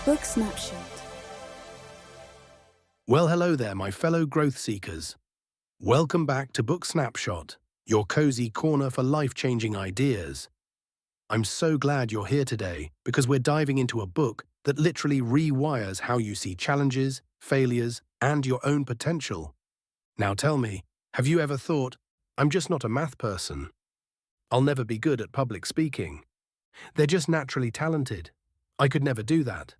Book Snapshot. Well, hello there, my fellow growth seekers. Welcome back to Book Snapshot, your cozy corner for life-changing ideas. I'm so glad you're here today because we're diving into a book that literally rewires how you see challenges, failures, and your own potential. Now tell me, have you ever thought, I'm just not a math person? I'll never be good at public speaking. They're just naturally talented. I could never do that.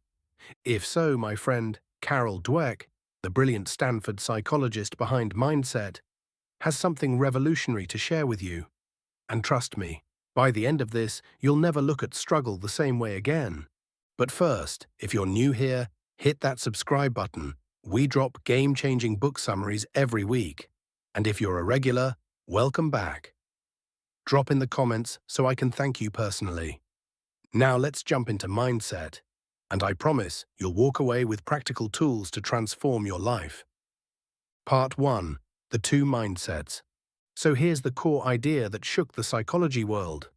If so, my friend, Carol Dweck, the brilliant Stanford psychologist behind Mindset, has something revolutionary to share with you. And trust me, by the end of this, you'll never look at struggle the same way again. But first, if you're new here, hit that subscribe button. We drop game-changing book summaries every week. And if you're a regular, welcome back. Drop in the comments so I can thank you personally. Now let's jump into Mindset. And I promise you'll walk away with practical tools to transform your life. Part 1. The two mindsets. So here's the core idea that shook the psychology world.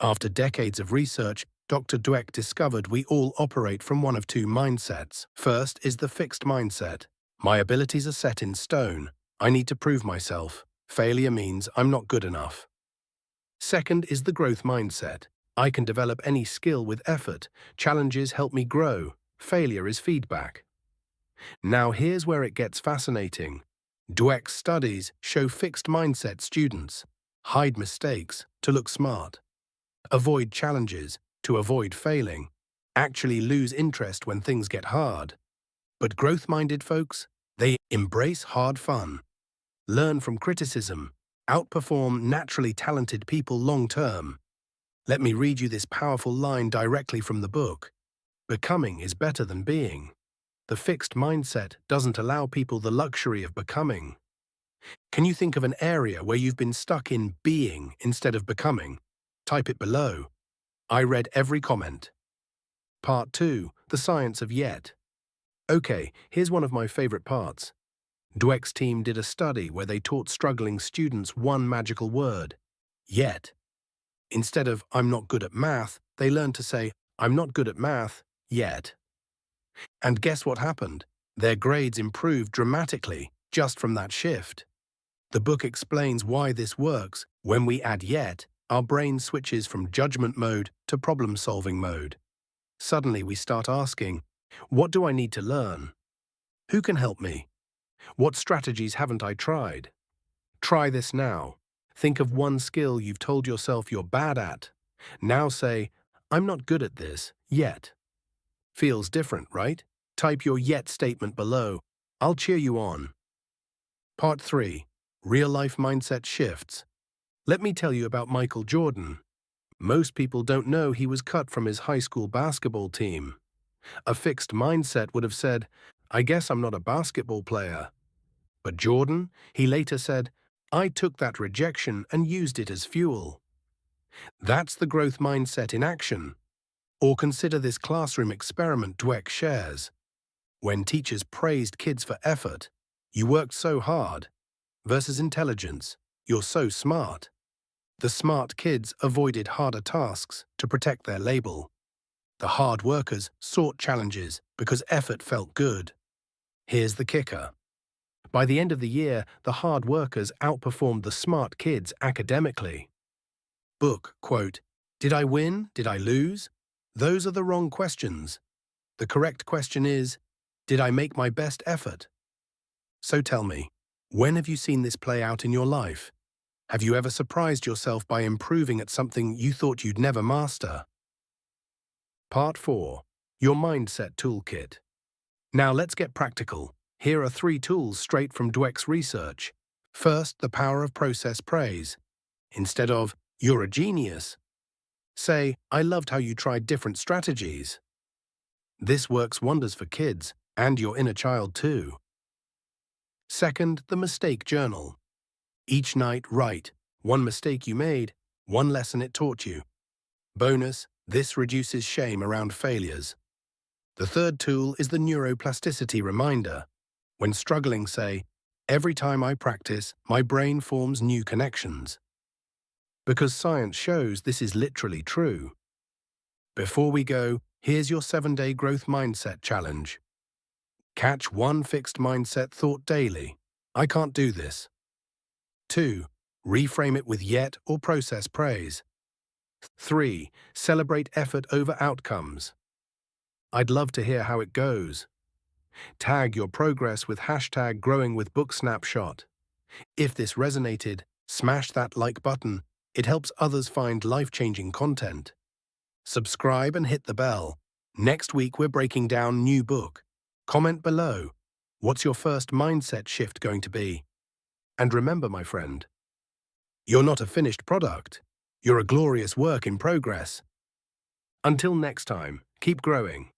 After decades of research, Dr. Dweck discovered we all operate from one of two mindsets. First is the fixed mindset. My abilities are set in stone. I need to prove myself. Failure means I'm not good enough. Second is the growth mindset. I can develop any skill with effort. Challenges help me grow. Failure is feedback. Now here's where it gets fascinating. Dweck's studies show fixed mindset students hide mistakes to look smart, avoid challenges to avoid failing, actually lose interest when things get hard. But growth-minded folks, they embrace hard fun, learn from criticism, outperform naturally talented people long-term. Let me read you this powerful line directly from the book. Becoming is better than being. The fixed mindset doesn't allow people the luxury of becoming. Can you think of an area where you've been stuck in being instead of becoming? Type it below. I read every comment. Part 2. The science of yet. Okay, here's one of my favorite parts. Dweck's team did a study where they taught struggling students one magical word, yet. Instead of, I'm not good at math, they learned to say, I'm not good at math, yet. And guess what happened? Their grades improved dramatically just from that shift. The book explains why this works. When we add yet, our brain switches from judgment mode to problem-solving mode. Suddenly we start asking, what do I need to learn? Who can help me? What strategies haven't I tried? Try this now. Think of one skill you've told yourself you're bad at. Now say, I'm not good at this, yet. Feels different, right? Type your yet statement below. I'll cheer you on. Part 3. Real-life mindset shifts. Let me tell you about Michael Jordan. Most people don't know he was cut from his high school basketball team. A fixed mindset would have said, I guess I'm not a basketball player. But Jordan, he later said, I took that rejection and used it as fuel. That's the growth mindset in action. Or consider this classroom experiment Dweck shares. When teachers praised kids for effort, you worked so hard, versus intelligence, you're so smart. The smart kids avoided harder tasks to protect their label. The hard workers sought challenges because effort felt good. Here's the kicker. By the end of the year, the hard workers outperformed the smart kids academically. Book, quote, did I win? Did I lose? Those are the wrong questions. The correct question is, did I make my best effort? So tell me, when have you seen this play out in your life? Have you ever surprised yourself by improving at something you thought you'd never master? Part 4. Your Mindset Toolkit. Now let's get practical. Here are 3 tools straight from Dweck's research. First, the power of process praise. Instead of, you're a genius, say, I loved how you tried different strategies. This works wonders for kids and your inner child too. Second, the mistake journal. Each night, write one mistake you made, one lesson it taught you. Bonus, this reduces shame around failures. The third tool is the neuroplasticity reminder. When struggling, say, every time I practice, my brain forms new connections. Because science shows this is literally true. Before we go, Here's your 7-day growth mindset challenge. Catch one fixed mindset thought daily. I can't do this. 2. Reframe it with yet or process praise. 3. Celebrate effort over outcomes. I'd love to hear how it goes. Tag your progress with hashtag #GrowingWithBookSnapshot. If this resonated, smash that like button. It helps others find life-changing content. Subscribe and hit the bell. Next week we're breaking down new book. Comment below. What's your first mindset shift going to be? And remember, my friend, you're not a finished product. You're a glorious work in progress. Until next time, keep growing.